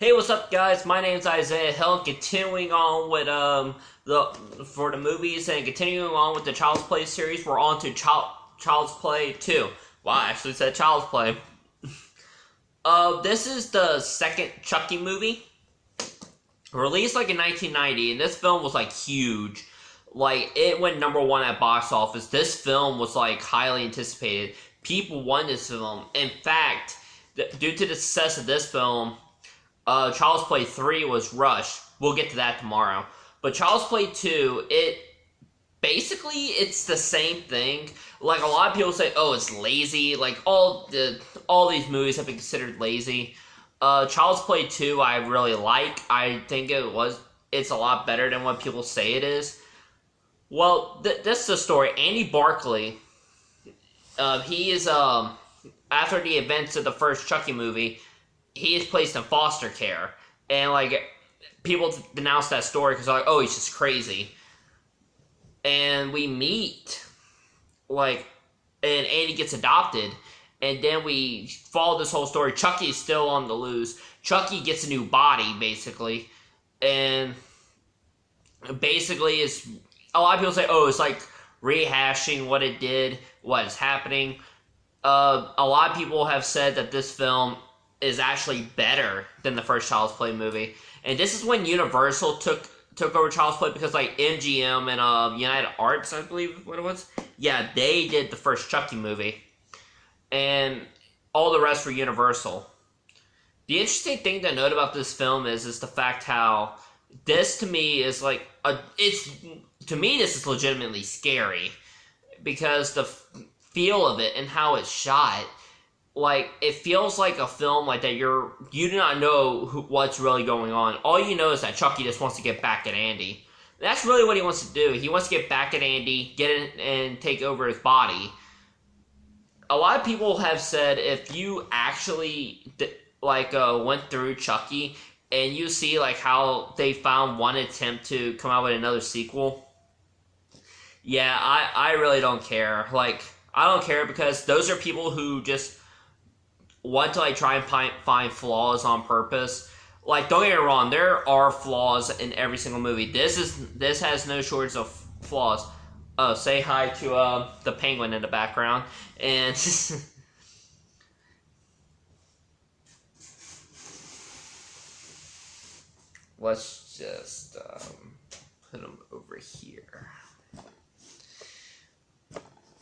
Hey, what's up, guys? My name's Isaiah Hill. Continuing on with the movies and continuing on with the Child's Play series, we're on to Child's Play 2. Wow, I actually said Child's Play. This is the second Chucky movie, released like in 1990, and this film was like huge. Like, it went #1 at box office. This film was like highly anticipated. People wanted this film. In fact, due to the success of this film, Child's Play 3 was rushed. We'll get to that tomorrow. But Child's Play 2, it's the same thing. Like, a lot of people say, oh, it's lazy. Like, all these movies have been considered lazy. Child's Play 2 I really like. I think it's a lot better than what people say it is. Well, this is the story. Andy Barclay, he is, after the events of the first Chucky movie, he is placed in foster care, and like people denounce that story because they're like, oh, he's just crazy. And we meet, and Andy gets adopted, and then we follow this whole story. Chucky's still on the loose. Chucky gets a new body, basically, and basically is a lot of people say, oh, it's like rehashing what it did, what is happening. A lot of people have said that this film is actually better than the first Child's Play movie. And this is when Universal took over Child's Play, because like MGM and United Arts, I believe what it was. Yeah, they did the first Chucky movie. And all the rest were Universal. The interesting thing to note about this film is the fact how this to me is like to me this is legitimately scary, because the feel of it and how it's shot, like, it feels like a film like that you do not know what's really going on. All you know is that Chucky just wants to get back at Andy. That's really what he wants to do. He wants to get back at Andy, get in and take over his body. A lot of people have said if you actually went through Chucky and you see like how they found one attempt to come out with another sequel, yeah, I really don't care. Like, I don't care, because those are people who just want to like try and find flaws on purpose. Like, don't get me wrong, there are flaws in every single movie. This has no shortage of flaws. Say hi to the penguin in the background. And let's just put him over here.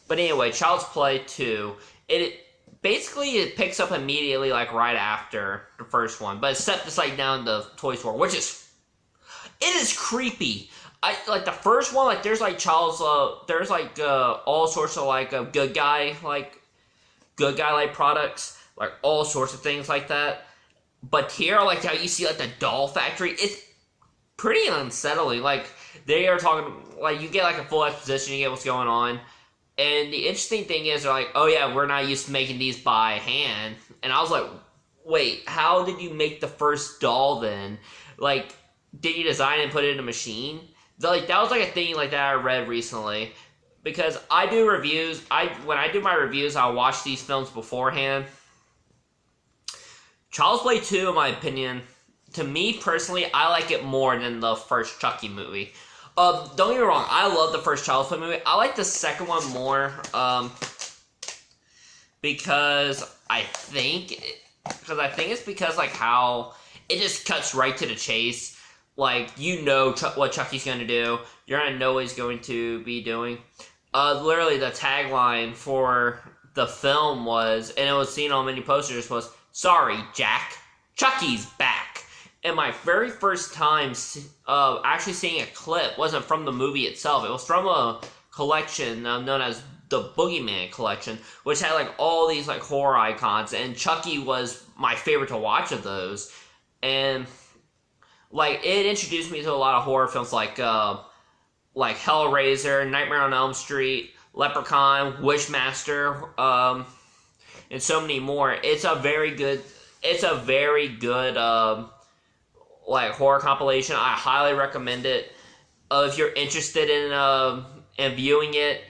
But anyway, Child's Play 2, it picks up immediately, like, right after the first one. But it's set just, like, down the toy store, which is... It is creepy. Like, the first one, like, there's, like, there's, like, all sorts of, like, good guy-like products. Like, all sorts of things like that. But here, like, how you see, like, the doll factory, it's pretty unsettling. Like, they are talking... Like, you get, like, a full exposition, you get what's going on. And the interesting thing is, they're like, oh yeah, we're not used to making these by hand. And I was like, wait, how did you make the first doll then? Like, did you design and put it in a machine? Like, that was like a thing like that I read recently. Because I do reviews, when I do my reviews, I'll watch these films beforehand. Child's Play 2, in my opinion, to me personally, I like it more than the first Chucky movie. Don't get me wrong, I love the first Child's Play movie. I like the second one more, because I think it's because, like, how it just cuts right to the chase. Like, you know what Chucky's going to do. You're going to know what he's going to be doing. Literally, the tagline for the film was, and it was seen on many posters, was, "Sorry, Jack, Chucky's back." And my very first time actually seeing a clip wasn't from the movie itself. It was from a collection known as the Boogeyman Collection, which had like all these like horror icons, and Chucky was my favorite to watch of those. And like, it introduced me to a lot of horror films like Hellraiser, Nightmare on Elm Street, Leprechaun, Wishmaster, and so many more. It's a very good like horror compilation. I highly recommend it. If you're interested in viewing it,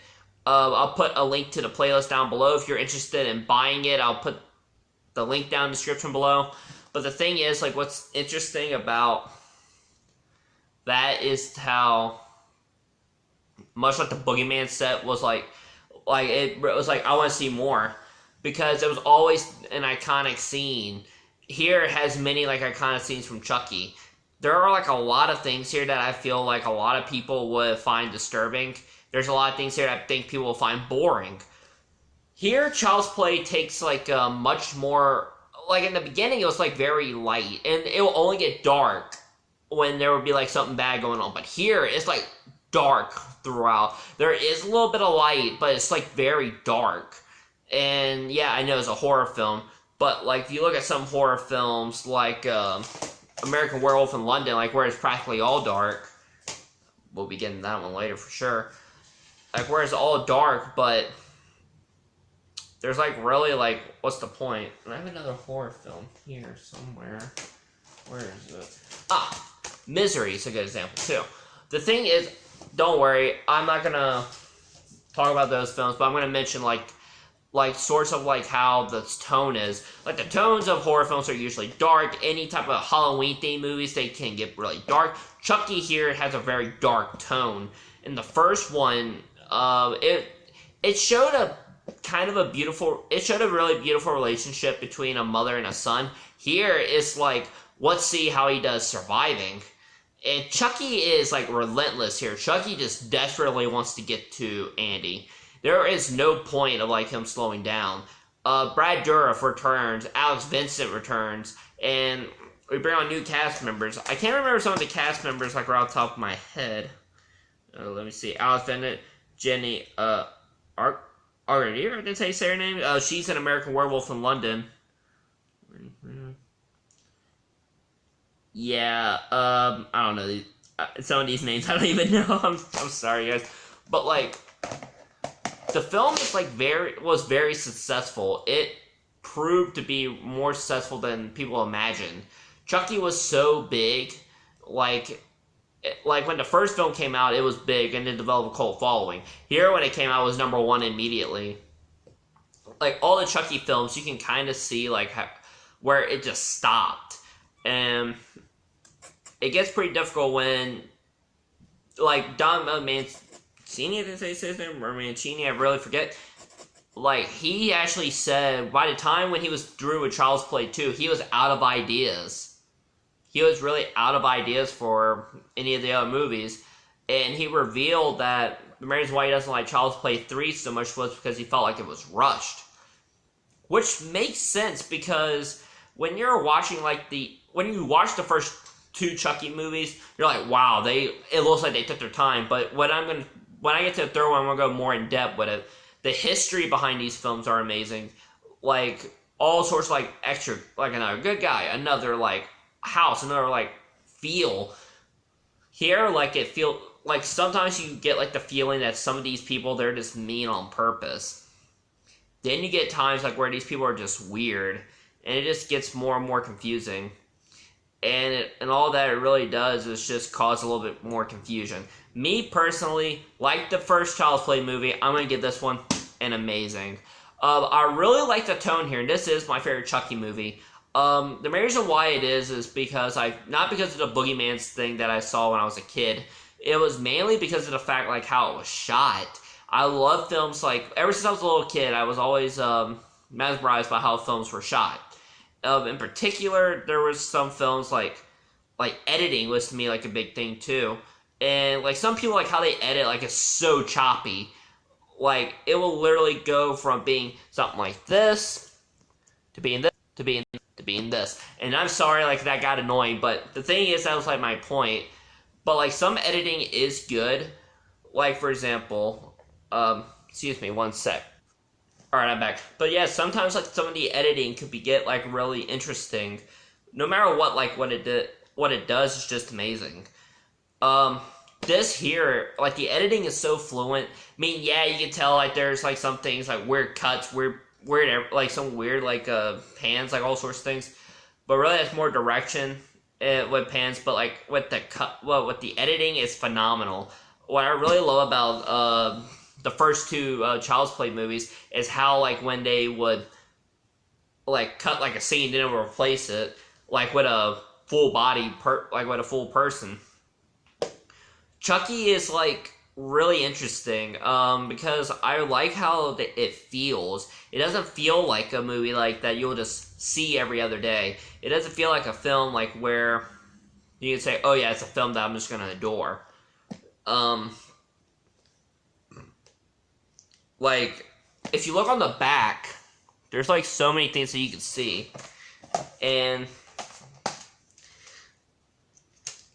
I'll put a link to the playlist down below. If you're interested in buying it, I'll put the link down in the description below. But the thing is, like, what's interesting about that is how much like the Boogeyman set was like it was like I want to see more because it was always an iconic scene. Here it has many like iconic scenes from Chucky. There are like a lot of things here that I feel like a lot of people would find disturbing. There's a lot of things here that I think people will find boring. Here, Child's Play takes like a much more, like in the beginning it was like very light and it will only get dark when there would be like something bad going on. But here it's like dark throughout. There is a little bit of light, but it's like very dark. And yeah, I know it's a horror film, but like if you look at some horror films like American Werewolf in London, like where it's practically all dark, we'll be getting that one later for sure, like where it's all dark, but there's like really like, what's the point? And I have another horror film here somewhere. Where is it? Misery is a good example too. The thing is, don't worry, I'm not gonna talk about those films, but I'm gonna mention like sorts of like how the tone is. Like the tones of horror films are usually dark. Any type of Halloween themed movies, they can get really dark. Chucky here has a very dark tone. In the first one, it showed a kind of a beautiful, it showed a really beautiful relationship between a mother and a son. Here it's like, let's see how he does surviving. And Chucky is like relentless here. Chucky just desperately wants to get to Andy. There is no point of like him slowing down. Brad Dourif returns, Alex Vincent returns, and we bring on new cast members. I can't remember some of the cast members like right off the top of my head. Let me see. Alex Vincent, Jenny Arcadier, I didn't say her name. She's an American Werewolf in London. Yeah, I don't know. Some of these names I don't even know. I'm sorry, guys. But like, the film is like was very successful. It proved to be more successful than people imagined. Chucky was so big, like when the first film came out, it was big and it developed a cult following. Here, when it came out, it was #1 immediately. Like all the Chucky films, you can kind of see like where it just stopped, and it gets pretty difficult when like Don Mancini, did I say his name? Or Mancini, I really forget. Like, he actually said, by the time when he was through with Child's Play 2, he was out of ideas. He was really out of ideas for any of the other movies. And he revealed that the reason why he doesn't like Child's Play 3 so much was because he felt like it was rushed. Which makes sense, because when you're watching, like, when you watch the first 2 Chucky movies, you're like, wow, it looks like they took their time. But when I get to the third one, I'm gonna go more in depth with it. The history behind these films are amazing. Like, all sorts of, like, extra, like, another good guy, another, like, house, another, like, feel. Here, like, it feel like sometimes you get, like, the feeling that some of these people, they're just mean on purpose. Then you get times, like, where these people are just weird, and it just gets more and more confusing. And all that it really does is just cause a little bit more confusion. Me, personally, like the first Child's Play movie, I'm going to give this one an amazing. I really like the tone here, and this is my favorite Chucky movie. The main reason why it is because not because of the Boogeyman's thing that I saw when I was a kid. It was mainly because of the fact, like, how it was shot. I love films, like, ever since I was a little kid, I was always mesmerized by how films were shot. In particular, there was some films like editing was to me like a big thing too, and like some people like how they edit, like it's so choppy, like it will literally go from being something like this to being this to being this. And I'm sorry, like that got annoying, but the thing is that was like my point. But like some editing is good, like for example, excuse me, one sec. Alright, I'm back. But yeah, sometimes like some of the editing could get like really interesting. No matter what, like what it does is just amazing. This here, like the editing is so fluent. I mean, yeah, you can tell like there's like some things like weird cuts, weird like some weird like pans, like all sorts of things. But really, it's more direction with pans. But like with the editing is phenomenal. What I really love about the first 2 Child's Play movies is how, like, when they would, like, cut, like, a scene, then it would replace it. like with a full body, like with a full person. Chucky is like really interesting because I like how it feels. It doesn't feel like a movie like that you'll just see every other day. It doesn't feel like a film like where you can say, oh yeah, it's a film that I'm just gonna adore. Like, if you look on the back, there's like so many things that you can see. And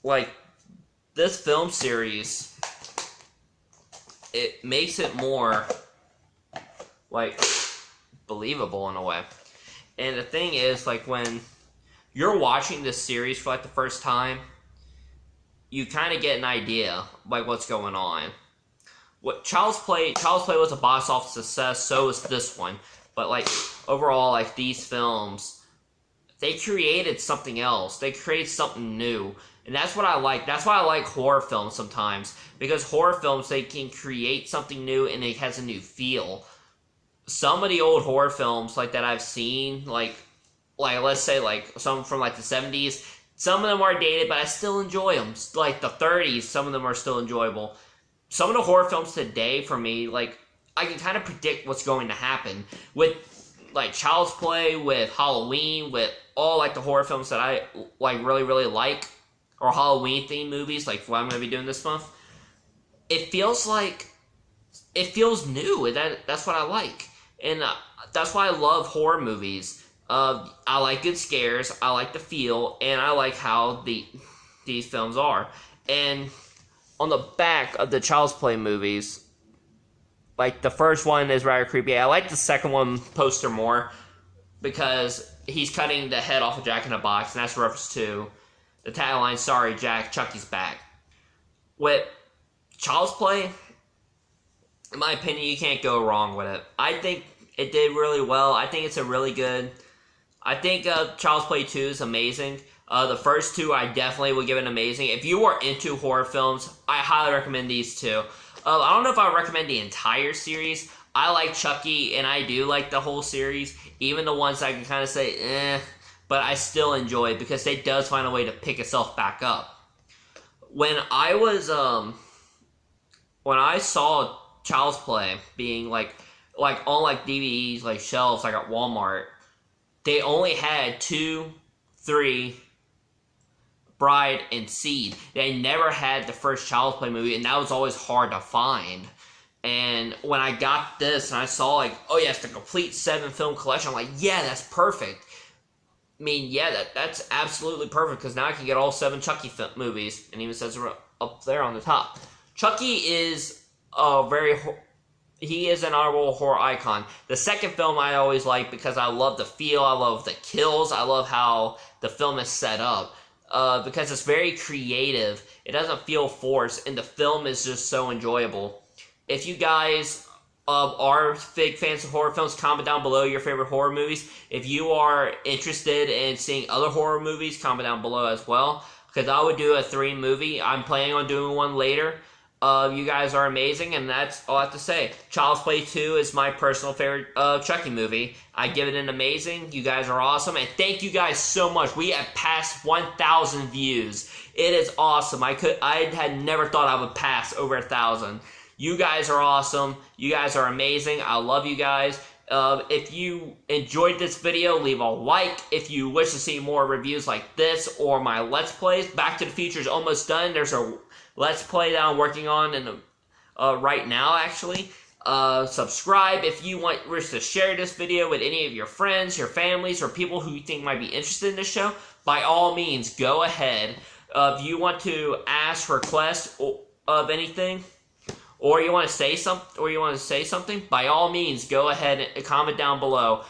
like this film series, it makes it more like believable in a way. And the thing is, like, when you're watching this series for like the first time, you kind of get an idea like what's going on. What Child's Play was a box office success, so is this one. But like overall, like these films, they created something else. They created something new. And that's what I like. That's why I like horror films sometimes. Because horror films, they can create something new and it has a new feel. Some of the old horror films like that I've seen, like let's say like some from like the 70s, some of them are dated, but I still enjoy them. Like the 30s, some of them are still enjoyable. Some of the horror films today, for me, like, I can kind of predict what's going to happen. With, like, Child's Play, with Halloween, with all, like, the horror films that I, like, really, really like, or Halloween-themed movies, like what I'm going to be doing this month, it feels new, and that's what I like. And that's why I love horror movies. I like good scares, I like the feel, and I like how these films are. And on the back of the Child's Play movies, like the first one is rather creepy. I like the second one poster more because he's cutting the head off of Jack in the Box, and that's a reference to the tagline, "Sorry, Jack, Chucky's back." With Child's Play, in my opinion, you can't go wrong with it. I think it did really well. I think it's a really good... I think Child's Play 2 is amazing. The first two, I definitely would give it amazing. If you are into horror films, I highly recommend these two. I don't know if I would recommend the entire series. I like Chucky, and I do like the whole series. Even the ones I can kind of say, but I still enjoy it because it does find a way to pick itself back up. When I saw Child's Play being like on like DVDs, like shelves, like at Walmart, they only had 2, 3, Bride, and Seed. They never had the first Child's Play movie, and that was always hard to find. And when I got this and I saw like, oh yeah, it's the complete 7-film collection, I'm like, yeah, that's perfect. I mean, yeah, that's absolutely perfect because now I can get all 7 Chucky movies, and even says up there on the top. Chucky is he is an honorable horror icon. The second film I always like because I love the feel, I love the kills, I love how the film is set up. Because it's very creative, it doesn't feel forced, and the film is just so enjoyable. If you guys are big fans of horror films, comment down below your favorite horror movies. If you are interested in seeing other horror movies, comment down below as well. Because I would do a 3 movie. I'm planning on doing one later. You guys are amazing, and that's all I have to say. Child's Play 2 is my personal favorite Chucky movie. I give it an amazing. You guys are awesome, and thank you guys so much. We have passed 1,000 views. It is awesome. I had never thought I would pass over 1,000. You guys are awesome. You guys are amazing. I love you guys. If you enjoyed this video, leave a like. If you wish to see more reviews like this or my Let's Plays, Back to the Future is almost done. There's a Let's Play that I'm working on right now, actually. Subscribe if you wish to share this video with any of your friends, your families, or people who you think might be interested in this show. By all means, go ahead. If you want to ask, request of anything, or you want to say something, by all means, go ahead and comment down below.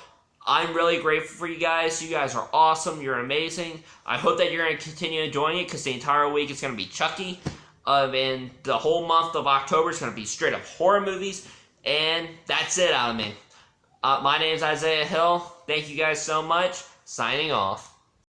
I'm really grateful for you guys. You guys are awesome. You're amazing. I hope that you're going to continue enjoying it because the entire week is going to be Chucky. And the whole month of October is going to be straight up horror movies. And that's it out of me. My name is Isaiah Hill. Thank you guys so much. Signing off.